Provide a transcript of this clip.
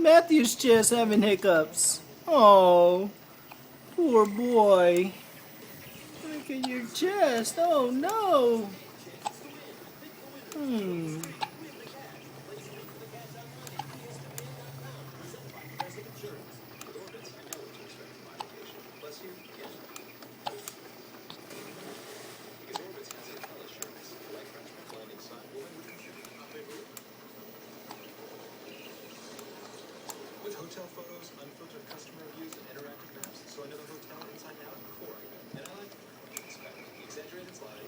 Matthew's chest having hiccups. Oh, poor boy. Look at your chest. Oh no. Hmm. With hotel photos, unfiltered customer reviews, and interactive maps, so I know the hotel inside out before I go. And I like to expect exaggerated slide.